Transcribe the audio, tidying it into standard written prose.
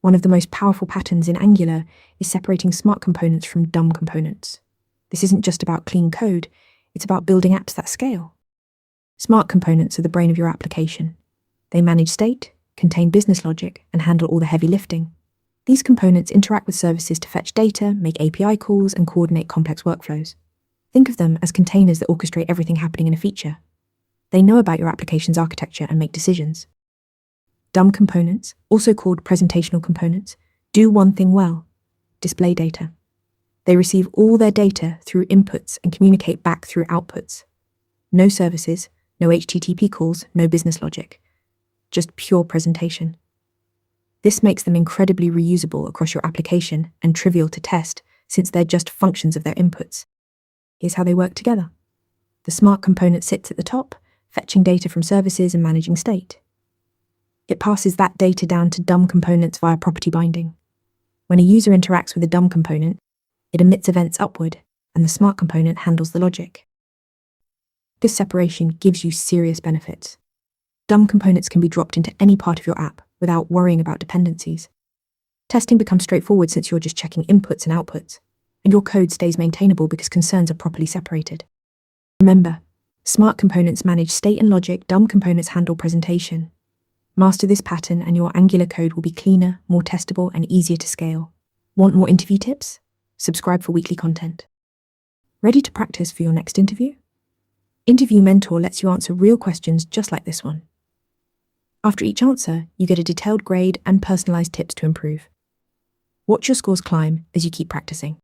One of the most powerful patterns in Angular is separating smart components from dumb components. This isn't just about clean code, it's about building apps that scale. Smart components are the brain of your application. They manage state, contain business logic, and handle all the heavy lifting. These components interact with services to fetch data, make API calls, and coordinate complex workflows. Think of them as containers that orchestrate everything happening in a feature. They know about your application's architecture and make decisions. Dumb components, also called presentational components, do one thing well: display data. They receive all their data through inputs and communicate back through outputs. No services, no HTTP calls, no business logic. Just pure presentation. This makes them incredibly reusable across your application and trivial to test, since they're just functions of their inputs. Here's how they work together. The smart component sits at the top, fetching data from services and managing state. It passes that data down to dumb components via property binding. When a user interacts with a dumb component, it emits events upward, and the smart component handles the logic. This separation gives you serious benefits. Dumb components can be dropped into any part of your app without worrying about dependencies. Testing becomes straightforward since you're just checking inputs and outputs, and your code stays maintainable because concerns are properly separated. Remember, smart components manage state and logic, dumb components handle presentation. Master this pattern and your Angular code will be cleaner, more testable, and easier to scale. Want more interview tips? Subscribe for weekly content. Ready to practice for your next interview? Interview Mentor lets you answer real questions just like this one. After each answer, you get a detailed grade and personalized tips to improve. Watch your scores climb as you keep practicing.